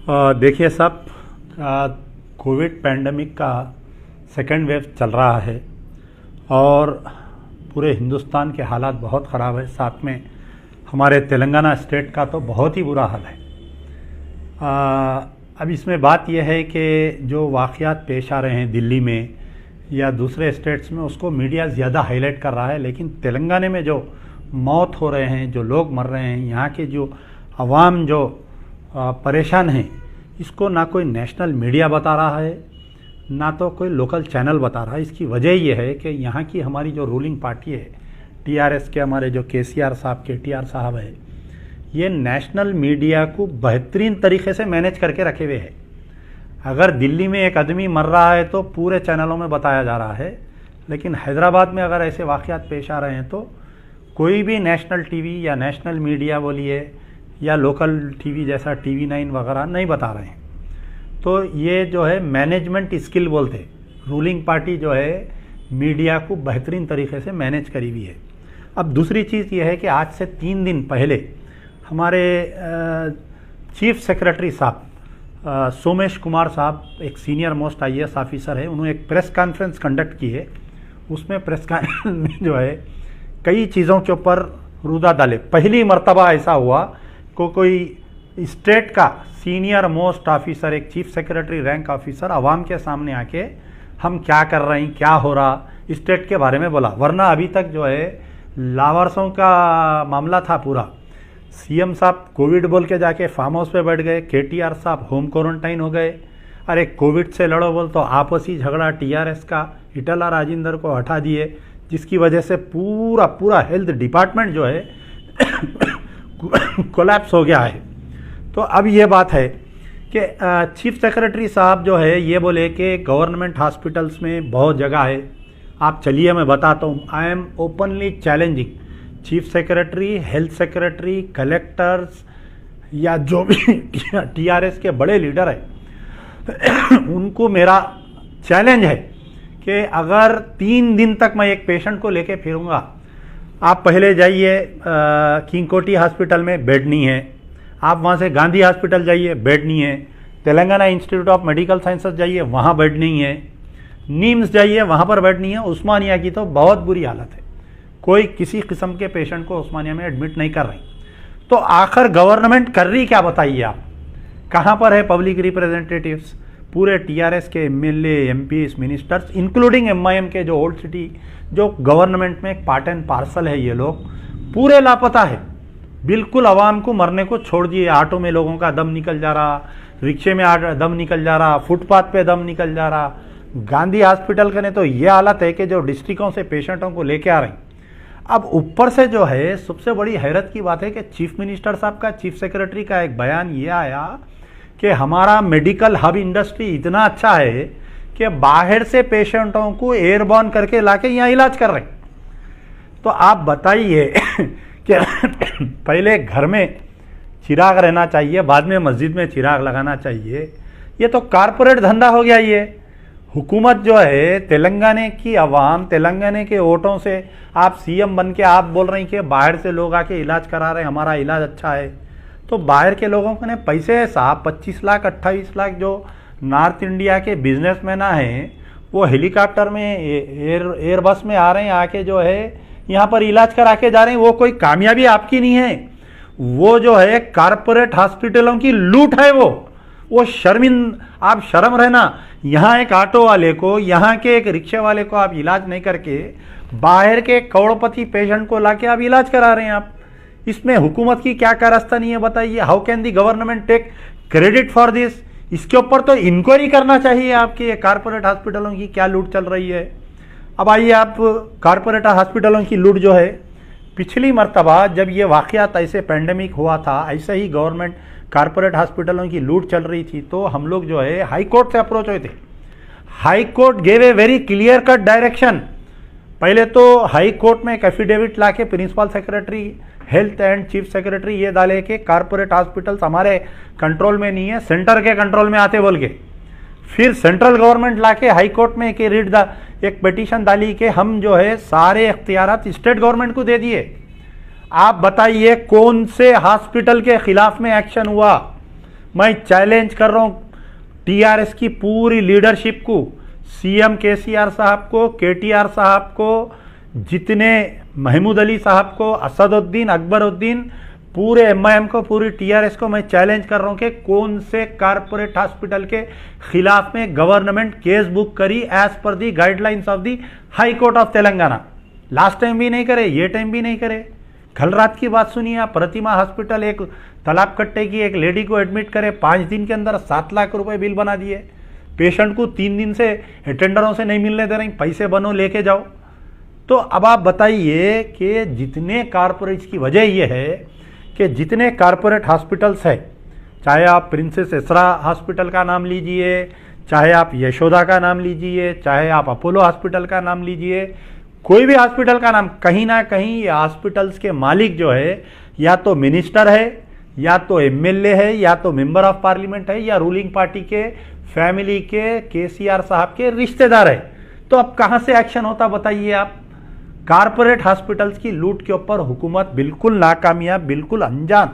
देखिए साहब, Covid pandemic का सेकेंड वेव चल रहा है और पूरे हिंदुस्तान के हालात बहुत ख़राब है। साथ में हमारे तेलंगाना स्टेट का तो बहुत ही बुरा हाल है। अब इसमें बात यह है कि जो वाक़यात पेश आ रहे हैं दिल्ली में या दूसरे स्टेट्स में, उसको मीडिया ज़्यादा हाईलाइट कर रहा है, लेकिन तेलंगाना में जो मौत हो रहे हैं, जो लोग मर रहे हैं, यहाँ के जो अवाम जो परेशान हैं, इसको ना कोई नेशनल मीडिया बता रहा है, ना तो कोई लोकल चैनल बता रहा है। इसकी वजह ये है कि यहाँ की हमारी जो रूलिंग पार्टी है, टीआरएस के हमारे जो केसीआर साहब, केटीआर साहब है, ये नेशनल मीडिया को बेहतरीन तरीके से मैनेज करके रखे हुए है। अगर दिल्ली में एक आदमी मर रहा है तो पूरे चैनलों में बताया जा रहा है, लेकिन हैदराबाद में अगर ऐसे वाक़यात पेश आ रहे हैं तो कोई भी नेशनल टीवी या नेशनल मीडिया बोलिए या लोकल टीवी जैसा टीवी 9 वगैरह नहीं बता रहे हैं। तो ये जो है मैनेजमेंट स्किल बोलते, रूलिंग पार्टी जो है मीडिया को बेहतरीन तरीके से मैनेज करी हुई है। अब दूसरी चीज़ ये है कि आज से 3 दिन पहले हमारे चीफ सेक्रेटरी साहब सोमेश कुमार साहब, एक सीनियर मोस्ट IAS ऑफिसर है, उन्होंने एक प्रेस कॉन्फ्रेंस कंडक्ट की है। उसमें प्रेस कॉन्फ्रेंस में जो है कई चीज़ों के ऊपर रुदा डाले। पहली मर्तबा ऐसा हुआ को कोई स्टेट का सीनियर मोस्ट ऑफिसर, एक चीफ सेक्रेटरी रैंक ऑफिसर आवाम के सामने आके हम क्या कर रहे हैं, क्या हो रहा, स्टेट के बारे में बोला। वरना अभी तक जो है लावारसों का मामला था पूरा। सीएम साहब कोविड बोल के जाके फार्म हाउस पे बैठ गए, केटीआर साहब होम क्वारंटाइन हो गए। अरे कोविड से लड़ो बोल तो आपसी झगड़ा टीआरएस का, इटला राजेंद्र को हटा दिए, जिसकी वजह से पूरा हेल्थ डिपार्टमेंट जो है कोलैप्स हो गया है। तो अब ये बात है कि चीफ सेक्रेटरी साहब जो है ये बोले कि गवर्नमेंट हॉस्पिटल्स में बहुत जगह है, आप चलिए मैं बताता हूँ। I am openly challenging chief secretary, health secretary, collectors या जो भी टीआरएस के बड़े लीडर हैं उनको मेरा चैलेंज है कि अगर 3 दिन तक मैं एक पेशेंट को लेके फिरूंगा, आप पहले जाइए किंग कोटी हॉस्पिटल में बेड नहीं है, आप वहाँ से गांधी हॉस्पिटल जाइए बेड नहीं है, Telangana institute of medical sciences जाइए वहाँ बेड नहीं है, नीम्स जाइए वहाँ पर बेड नहीं है। उस्मानिया की तो बहुत बुरी हालत है, कोई किसी किस्म के पेशेंट को उस्मानिया में एडमिट नहीं कर रही। तो आखिर गवर्नमेंट कर रही क्या बताइए आप? कहाँ पर है पब्लिक रिप्रेजेंटेटिव्स? पूरे टीआरएस के MLA, MPs, ministers, including MIM के जो ओल्ड सिटी जो गवर्नमेंट में एक पार्ट एंड पार्सल है, ये लोग पूरे लापता है। बिल्कुल आवाम को मरने को छोड़ दिए। ऑटो में लोगों का दम निकल जा रहा, रिक्शे में दम निकल जा रहा, फुटपाथ पे दम निकल जा रहा। गांधी हॉस्पिटल का ने तो ये हालत है कि जो डिस्ट्रिक्टों से पेशेंटों को लेके आ रही। अब ऊपर से जो है सबसे बड़ी हैरत की बात है कि चीफ मिनिस्टर साहब का, चीफ सेक्रेटरी का एक बयान ये आया कि हमारा मेडिकल हब इंडस्ट्री इतना अच्छा है कि बाहर से पेशेंटों को एयरबॉर्न करके लाके यहाँ इलाज कर रहे हैं। तो आप बताइए कि पहले घर में चिराग रहना चाहिए, बाद में मस्जिद में चिराग लगाना चाहिए। ये तो कारपोरेट धंधा हो गया। ये हुकूमत जो है तेलंगाना की आवाम, तेलंगाना के वोटों से आप सीएम बन के आप बोल रही कि बाहर से लोग आके इलाज करा रहे हैं, हमारा इलाज अच्छा है। तो बाहर के लोगों को ने पैसे है साहब, 25 लाख 28 लाख जो नॉर्थ इंडिया के बिजनेसमैन हैं वो हेलीकॉप्टर में, एयर बस में आ रहे हैं, आके जो है यहाँ पर इलाज करा के जा रहे हैं। वो कोई कामयाबी आपकी नहीं है, वो जो है कारपोरेट हॉस्पिटलों की लूट है। वो आप शर्म रहना। यहाँ एक ऑटो वाले को, यहाँ के एक रिक्शे वाले को आप इलाज नहीं करके बाहर के करोड़पति पेशेंट को लाके आप इलाज करा रहे हैं। आप इसमें हुकूमत की क्या कारस्तानी है बताइए? How can the government take credit for this? इसके ऊपर तो इंक्वायरी करना चाहिए आपके कारपोरेट हॉस्पिटलों की क्या लूट चल रही है। अब आइए, आप कारपोरेट हॉस्पिटलों की लूट जो है, पिछली मर्तबा जब ये वाक़यात ऐसे पैंडेमिक हुआ था, ऐसे ही गवर्नमेंट कारपोरेट हॉस्पिटलों की लूट चल रही थी, तो हम लोग जो है हाई कोर्ट से अप्रोच हुए थे। High court gave a very clear cut direction. पहले तो हाई कोर्ट में एक एफिडेविट लाके principal secretary health and chief secretary ये डाले कि कारपोरेट हॉस्पिटल्स हमारे कंट्रोल में नहीं है, सेंटर के कंट्रोल में आते बोल के। फिर सेंट्रल गवर्नमेंट लाके हाई कोर्ट में एक पिटीशन डाली कि हम जो है सारे इख्तियारात स्टेट गवर्नमेंट को दे दिए। आप बताइए कौन से हॉस्पिटल के खिलाफ में एक्शन हुआ? मैं चैलेंज कर रहा हूँ टीआरएस की पूरी लीडरशिप को, सीएम केसीआर साहब को, केटीआर साहब को, जितने महमूद अली साहब को, असदुद्दीन, अकबरुद्दीन, पूरे एमआईएम को, पूरी टीआरएस को मैं चैलेंज कर रहा हूं कि कौन से कारपोरेट हॉस्पिटल के खिलाफ में गवर्नमेंट केस बुक करी as per the guidelines of the high court of Telangana. Last time भी नहीं करे, ये टाइम भी नहीं करे। कल रात की बात सुनिए आप, प्रतिमा हॉस्पिटल एक तालाब कट्टे की एक लेडी को एडमिट करे, 5 दिन के अंदर 7 लाख रुपए बिल बना दिए। पेशेंट को 3 दिन से अटेंडरों से नहीं मिलने दे रही, पैसे बनो लेके जाओ। तो अब आप बताइए कि जितने कारपोरेट्स की वजह यह है कि जितने कारपोरेट हॉस्पिटल्स है, चाहे आप प्रिंसेस एसरा हॉस्पिटल का नाम लीजिए, चाहे आप यशोदा का नाम लीजिए, चाहे आप अपोलो हॉस्पिटल का नाम लीजिए, कोई भी हॉस्पिटल का नाम, कहीं ना कहीं ये हॉस्पिटल्स के मालिक जो है या तो मिनिस्टर है, या तो एमएलए है, या तो मेंबर ऑफ पार्लियामेंट है, या रूलिंग पार्टी के फैमिली के केसीआर साहब के रिश्तेदार है। तो अब कहां से एक्शन होता बताइए आप। कारपोरेट हॉस्पिटल्स की लूट के ऊपर हुकूमत बिल्कुल नाकामयाब, बिल्कुल अनजान।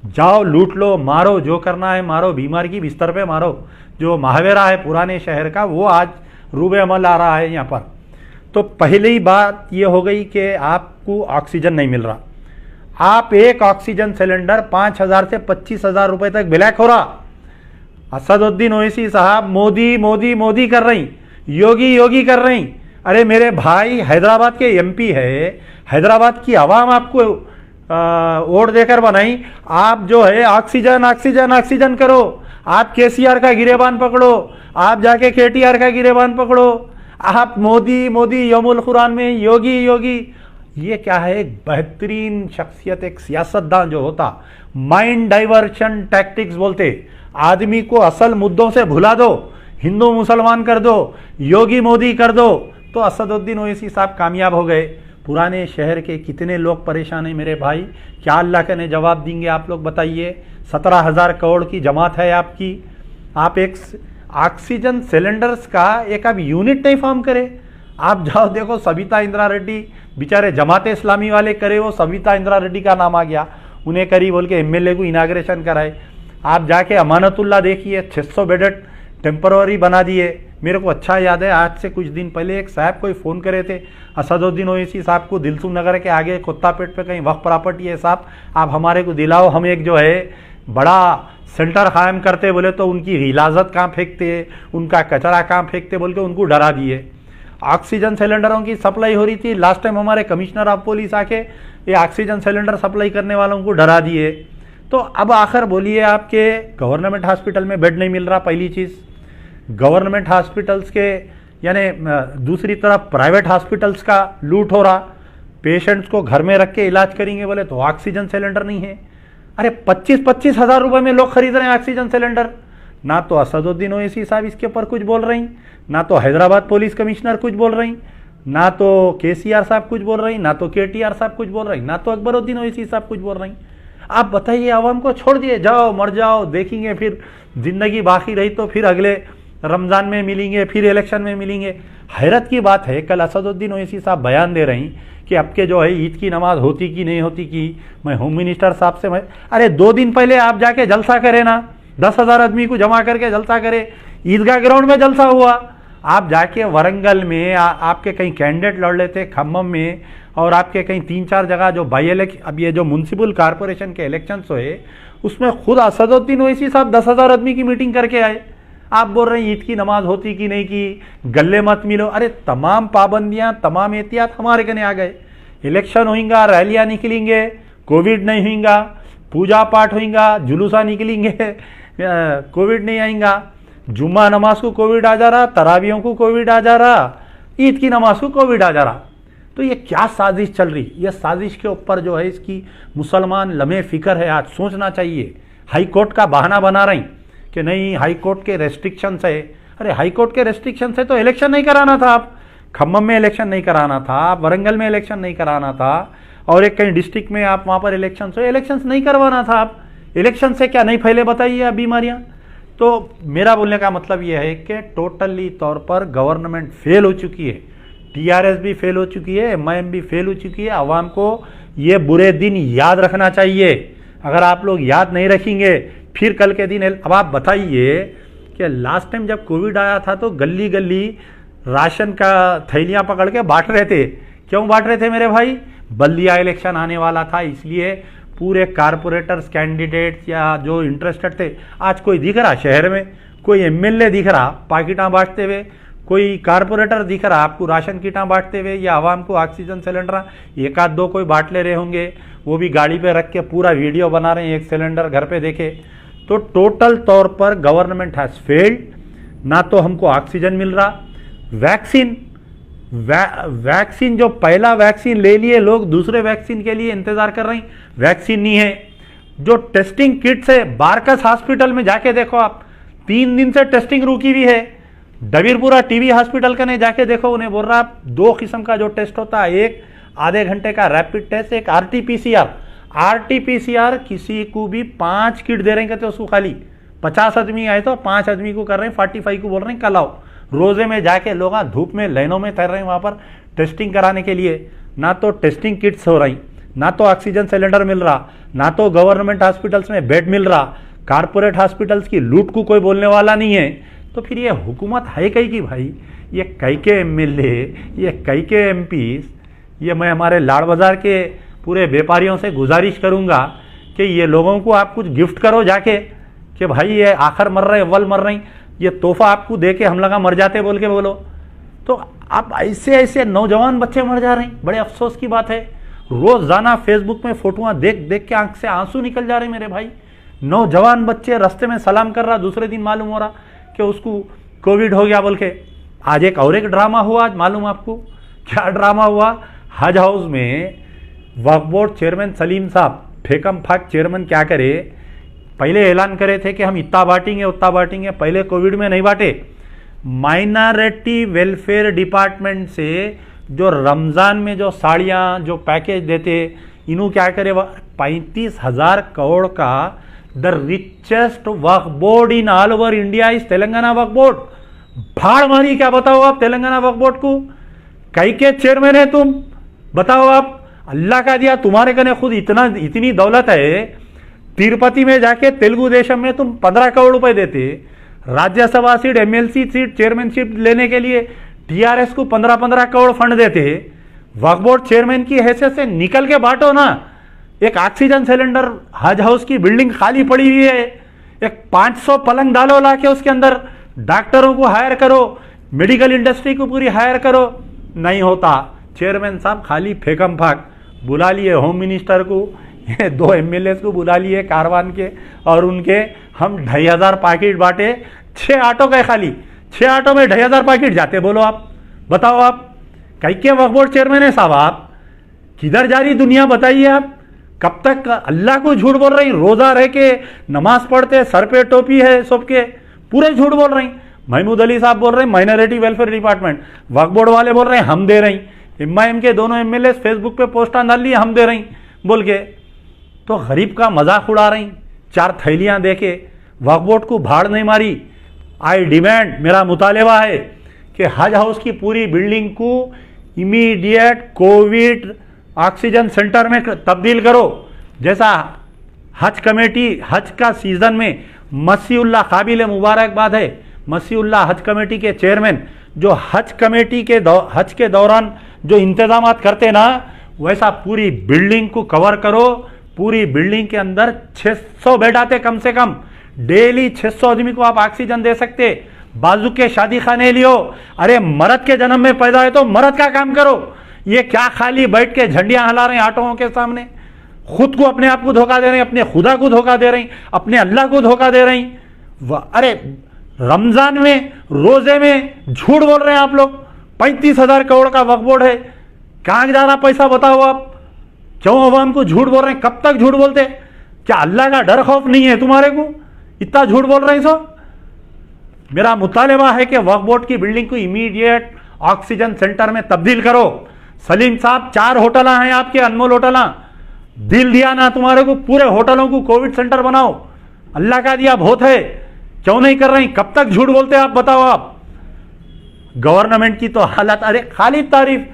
जाओ लूट लो, मारो, जो करना है मारो, बीमार की बिस्तर पे मारो। जो महावेरा है पुराने शहर का, वो आज रूबे अमल आ रहा है यहाँ पर। तो पहली बात ये हो गई कि आपको ऑक्सीजन नहीं मिल रहा। आप एक ऑक्सीजन सिलेंडर 5,000 से 25,000 रुपए तक ब्लैक हो रहा। असदुद्दीन ओवैसी साहब मोदी मोदी मोदी कर रही, योगी योगी कर रही। अरे मेरे भाई, हैदराबाद के एमपी है, हैदराबाद की आवाम आपको वोट देकर बनाई। आप जो है ऑक्सीजन ऑक्सीजन ऑक्सीजन करो। आप केसीआर का गिरेबान पकड़ो, आप जाके केटीआर का गिरेबान पकड़ो। आप मोदी मोदी यौमुल कुरान में योगी योगी। ये क्या है, एक बेहतरीन शख्सियत, एक सियासतदान जो होता, माइंड डाइवर्शन टैक्टिक्स बोलते। आदमी को असल मुद्दों से भुला दो, हिंदू मुसलमान कर दो, योगी मोदी कर दो। तो असदुद्दीन ओवैसी साहब कामयाब हो गए। पुराने शहर के कितने लोग परेशान हैं मेरे भाई, क्या अल्लाह के ने जवाब देंगे आप लोग बताइए। 17,000 करोड़ की जमात है आपकी। आप एक ऑक्सीजन सिलेंडर्स का एक आप यूनिट नहीं फॉर्म करे। आप जाओ देखो, सविता इंदिरा रेड्डी बेचारे जमात इस्लामी वाले करे, वो सविता इंदिरा रेड्डी का नाम आ गया, उन्हें करी बोल के एमएलए को इनाग्रेशन कराए। आप जाके अमानतुल्ला देखिए, 600 बेडेड टेम्पररी बना दिए। मेरे को अच्छा याद है, आज से कुछ दिन पहले एक साहब कोई फ़ोन करे थे असदुद्दीन ओवैसी साहब को, दिलसुख नगर के आगे कोत्तापेट पे कहीं वक्फ प्रॉपर्टी है साहब, आप हमारे को दिलाओ, हम एक जो है बड़ा सेंटर कायम करते। बोले तो उनकी हिलाजत कहाँ फेंकते, उनका कचरा कहाँ फेंकते बोल के उनको डरा दिए। ऑक्सीजन सिलेंडरों की सप्लाई हो रही थी, लास्ट टाइम हमारे कमिश्नर ऑफ पुलिस आके ये ऑक्सीजन सिलेंडर सप्लाई करने वालों को डरा दिए। तो अब आखिर बोलिए, आपके गवर्नमेंट हॉस्पिटल में बेड नहीं मिल रहा, पहली चीज़। गवर्नमेंट हॉस्पिटल्स के यानी दूसरी तरफ प्राइवेट हॉस्पिटल्स का लूट हो रहा। पेशेंट्स को घर में रख के इलाज करेंगे बोले तो ऑक्सीजन सिलेंडर नहीं है। अरे 25-25 हज़ार रुपये में लोग खरीद रहे हैं ऑक्सीजन सिलेंडर। ना तो असदुद्दीन ओवैसी साहब इसके ऊपर कुछ बोल रही, ना तो हैदराबाद पुलिस कमिश्नर कुछ बोल रही, ना तो केसीआर साहब कुछ बोल रही, ना तो केटीआर साहब कुछ बोल रही, ना तो अकबरुद्दीन ओवैसी साहब कुछ बोल रही। आप बताइए, आवाम को छोड़ दिए, जाओ मर जाओ, देखेंगे फिर जिंदगी बाकी रही तो फिर अगले रमज़ान में मिलेंगे, फिर इलेक्शन में मिलेंगे। हैरत की बात है, कल असदुद्दीन ओवैसी साहब बयान दे रही कि अब के जो है ईद की नमाज होती कि नहीं होती की। मैं होम मिनिस्टर साहब से अरे 2 दिन पहले आप जाके जलसा करें ना, 10,000 आदमी को जमा करके जलसा करे। ईदगाह ग्राउंड में जलसा हुआ। आप जाके वरंगल में आपके कहीं कैंडिडेट लड़ लेते, खम्मम में, और आपके कहीं 3-4 जगह जो बाई इलेक्शन, अब ये जो म्यूनसिपल कॉरपोरेशन के इलेक्शंस हुए उसमें खुद असदुद्दीन ओवैसी साहब 10,000 आदमी की मीटिंग करके आए। आप बोल रहे हैं ईद की नमाज होती कि नहीं की, गले मत मिलो। अरे तमाम पाबंदियां, तमाम एहतियात हमारे कने आ गए। इलेक्शन होगा, रैलियां निकलेंगे, कोविड नहीं होगा, पूजा पाठ होगा, जुलूसा निकलेंगे, कोविड नहीं आएगा। जुम्मा नमाज को कोविड आ जा रहा, तरावियों को कोविड आ जा रहा, ईद की नमाज को कोविड आ जा रहा। तो ये क्या साजिश चल रही? ये साजिश के ऊपर जो है इसकी मुसलमान लम्हे फिक्र है, आज सोचना चाहिए। हाई कोर्ट का बहाना बना रही कि नहीं हाई कोर्ट के रेस्ट्रिक्शंस है। अरे हाई कोर्ट के रेस्ट्रिक्शंस है तो इलेक्शन नहीं कराना था। आप खम्मम में इलेक्शन नहीं कराना था, आप वरंगल में इलेक्शन नहीं कराना था, और एक कहीं डिस्ट्रिक्ट में आप वहाँ पर इलेक्शंस नहीं करवाना था। आप इलेक्शन से क्या नहीं फैले बताइए आप बीमारियाँ। तो मेरा बोलने का मतलब यह है कि टोटली तौर पर गवर्नमेंट फेल हो चुकी है, टीआरएस भी फेल हो चुकी है, एमआईएम भी फेल हो चुकी है। आवाम को ये बुरे दिन याद रखना चाहिए। अगर आप लोग याद नहीं रखेंगे, फिर कल के दिन अब आप बताइए कि लास्ट टाइम जब कोविड आया था तो गली गली राशन का थैलियां पकड़ के बांट रहे थे। क्यों बांट रहे थे मेरे भाई? बल्दिया इलेक्शन आने वाला था, इसलिए पूरे कारपोरेटर्स कैंडिडेट्स या जो इंटरेस्टेड थे, आज कोई दिख रहा शहर में? कोई एमएलए दिख रहा पाकिटां बांटते हुए? कोई कारपोरेटर दिख रहा आपको राशन किटां बांटते हुए या आवाम को ऑक्सीजन सिलेंडर? एक आध दो कोई बांट ले रहे होंगे, वो भी गाड़ी पे रख के पूरा वीडियो बना रहे हैं, एक सिलेंडर घर पे देखे। तो टोटल तौर पर गवर्नमेंट हैज फेल्ड। ना तो हमको ऑक्सीजन मिल रहा, वैक्सीन जो पहला वैक्सीन ले लिए लोग, दूसरे वैक्सीन के लिए इंतजार कर रहे हैं, वैक्सीन नहीं है। जो टेस्टिंग किट्स है, बारकस हॉस्पिटल में जाके देखो आप, 3 दिन से टेस्टिंग रुकी हुई है। डबीरपुरा टीबी हॉस्पिटल का नहीं जाके देखो, उन्हें बोल रहा 2 किस्म का जो टेस्ट होता है, एक आधे घंटे का रैपिड टेस्ट, एक आरटीपीसीआर किसी को भी 5 किट दे रहे हैं, कहते उसको खाली 50 आदमी आए तो 5 आदमी को कर रहे हैं, 45 को बोल रहे हैं कल आओ। रोजे में जाके लोग धूप में लाइनों में तैर रहे हैं वहां पर टेस्टिंग कराने के लिए। ना तो टेस्टिंग किट्स हो रही, ना तो ऑक्सीजन सिलेंडर मिल रहा, ना तो गवर्नमेंट हॉस्पिटल्स में बेड मिल रहा। कारपोरेट हॉस्पिटल्स की लूट को कोई बोलने वाला नहीं है। तो फिर ये हुकूमत है कई की भाई? ये कई के एमएलए, ये कई के एमपीज, ये मैं हमारे लाड़ बाजार के पूरे व्यापारियों से गुजारिश करूंगा कि ये लोगों को आप कुछ गिफ्ट करो जाके, कि भाई ये आखिर मर रहे, अव्वल मर रही, ये तोहफा आपको दे के हम लगा मर जाते बोल के बोलो। तो आप ऐसे ऐसे नौजवान बच्चे मर जा रहे हैं, बड़े अफसोस की बात है। रोजाना फेसबुक में फोटोआं देख देख के आंख से आंसू निकल जा रहे मेरे भाई। नौजवान बच्चे रास्ते में सलाम कर रहा, दूसरे दिन मालूम हो रहा कि उसको कोविड हो गया बोल के। आज एक और एक ड्रामा हुआ, आज मालूम आपको क्या ड्रामा हुआ? हज हाउस में वक्फ बोर्ड चेयरमैन सलीम साहब, फेकम फाक चेयरमैन क्या करे, पहले ऐलान करे थे कि हम इतना बांटेंगे उतना बांटेंगे, पहले कोविड में नहीं बांटे। माइनॉरिटी वेलफेयर डिपार्टमेंट से जो रमजान में जो साड़ियां जो पैकेज देते, इन्हों क्या करे, 35,000 करोड़ का the richest Waqf board in all over India is Telangana Waqf board. भाड़ मारी क्या बताओ आप तेलंगाना वक्फ बोर्ड को? कई के चेयरमैन है तुम, बताओ आप? अल्लाह का दिया तुम्हारे कने खुद इतनी दौलत है, तिरुपति में जाके तेलुगु देशम में तुम 15 करोड़ रुपए देते, Rajya Sabha seat, MLC seat, chairmanship लेने के लिए टीआरएस को 15-15 करोड़ फंड देते। वक्फ बोर्ड चेयरमैन की हैसियत से निकल के बांटो ना। एक ऑक्सीजन सिलेंडर, हज हाउस की बिल्डिंग खाली पड़ी हुई है, एक 500 पलंग डालो लाके उसके अंदर, डॉक्टरों को हायर करो, मेडिकल इंडस्ट्री को पूरी हायर करो, नहीं होता। चेयरमैन साहब खाली फेकम फाक, बुला लिए होम मिनिस्टर को, ये 2 एमएलए को बुला लिए कारवान के, और उनके हम 2,500 पैकेट बांटे। 6 ऑटो गए खाली, 6 ऑटो में 2,500 पैकेट जाते। बोलो आप, बताओ आप कई के वक्फ बोर्ड चेयरमैन है साहब? आप किधर जा रही दुनिया बताइए आप? कब तक अल्लाह को झूठ बोल रही? रोजा रह के नमाज पढ़ते, सर पे टोपी है सबके, पूरे झूठ बोल रही। महमूद अली साहब बोल रहे हैं माइनॉरिटी वेलफेयर डिपार्टमेंट, वक्फ बोर्ड वाले बोल रहे हैं हम दे रही, एमआईएम के दोनों एमएलए फेसबुक पे पोस्ट डाल ली हम दे रही बोल के। तो गरीब का मजाक उड़ा रही, 4 थैलियां देके वक्फ बोर्ड को भाड़ नहीं मारी। आई डिमांड, मेरा मुतालबा है कि हज हाउस की पूरी बिल्डिंग को इमीडिएट कोविड ऑक्सीजन सेंटर में तब्दील करो। जैसा हज कमेटी, हज का सीजन में मसीउल्लाह, काबिल मुबारकबाद है मसीउल्लाह हज कमेटी के चेयरमैन, जो हज कमेटी के हज के दौरान जो इंतजाम करते ना, वैसा पूरी बिल्डिंग को कवर करो। पूरी बिल्डिंग के अंदर 600 बेड आते कम से कम, डेली 600 आदमी को आप ऑक्सीजन दे सकते। बाजू के शादी खाने लियो, अरे मर्द के जन्म में पैदा है तो मर्द का काम करो। ये क्या खाली बैठ के झंडियां हिला रहे हैं ऑटोओं के सामने, खुद को अपने आप को धोखा दे रहे हैं, अपने खुदा को धोखा दे रहे हैं, अपने अल्लाह को धोखा दे रहे हैं। अरे रमजान में, रोजे में झूठ बोल रहे हैं आप लोग। 35,000 करोड़ का वक्फ बोर्ड है, कहां जा रहा पैसा बताओ आप? क्यों अवाम को झूठ बोल रहे हैं? कब तक झूठ बोलते? क्या अल्लाह का डर खौफ नहीं है तुम्हारे को? इतना झूठ बोल रहे हैं सो। मेरा मुतालबा है कि वक्फ बोर्ड की बिल्डिंग को इमीडिएट ऑक्सीजन सेंटर में तब्दील करो। सलीम साहब, 4 होटल हैं आपके, अनमोल होटल, दिल दिया ना तुम्हारे को, पूरे होटलों को कोविड सेंटर बनाओ। अल्लाह का दिया बहुत है, क्यों नहीं कर रही? कब तक झूठ बोलते आप बताओ आप? गवर्नमेंट की तो हालत, अरे खाली तारीफ।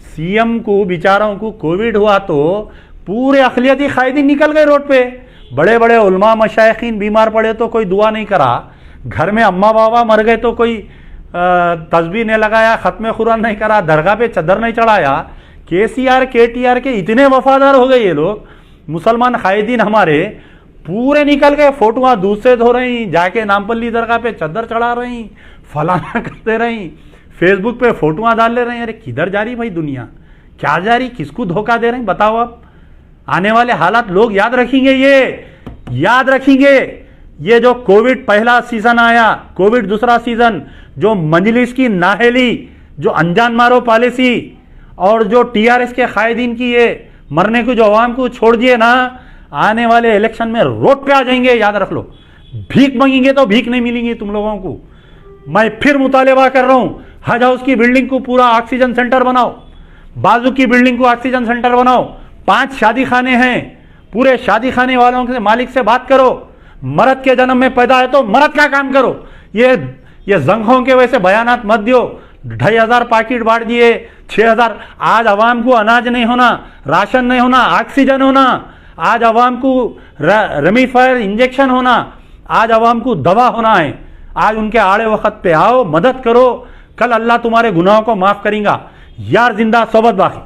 सीएम को बेचारों को कोविड हुआ तो पूरे अखिलियती कायदीन निकल गए रोड पे, बड़े बड़े उलमा मशाइखीन बीमार पड़े तो कोई दुआ नहीं करा, घर में अम्मा बाबा मर गए तो कोई तस्बीह नहीं लगाया, खत्म कुरान नहीं करा, दरगाह पे चदर नहीं चढ़ाया। केसीआर केटीआर के इतने वफादार हो गए ये लोग, मुसलमान कायदीन हमारे पूरे निकल गए, फोटोआं दूध से धो रही, जाके नामपल्ली दरगाह पे चदर चढ़ा रही, फलाना करते रही, फेसबुक पे फोटोआं डाल ले रही। अरे किधर जा रही भाई दुनिया, क्या जा रही, किसको धोखा दे रहे हैं बताओ। अब आने वाले हालात लोग याद रखेंगे, ये याद रखेंगे। ये जो कोविड पहला सीजन आया, कोविड दूसरा सीजन, जो मजलिस की नाहेली, जो अनजान मारो पॉलिसी और जो टीआरएस के कायदीन की ये मरने को जो अवाम को छोड़ दिए ना, आने वाले इलेक्शन में रोड पे आ जाएंगे, याद रख लो। भीख मांगेंगे तो भीख नहीं मिलेंगी तुम लोगों को। मैं फिर मुतालिबा कर रहा हूं, हज हाउस की बिल्डिंग को पूरा ऑक्सीजन सेंटर बनाओ, बाजू की बिल्डिंग को ऑक्सीजन सेंटर बनाओ, 5 शादी खाने हैं, पूरे शादी खाने वालों के मालिक से बात करो, मर्द के जन्म में पैदा है तो मर्द का काम करो। ये जंगों के वैसे बयानात मत दियो। 2500 पैकेट बांट दिए, 6000। आज अवाम को अनाज नहीं होना, राशन नहीं होना, ऑक्सीजन होना, आज अवाम को रेमडेसिविर इंजेक्शन होना, आज अवाम को दवा होना है। आज उनके आड़े वक्त पे आओ, मदद करो, कल अल्लाह तुम्हारे गुनाहों को माफ करेगा। यार जिंदा सोबत बाकी।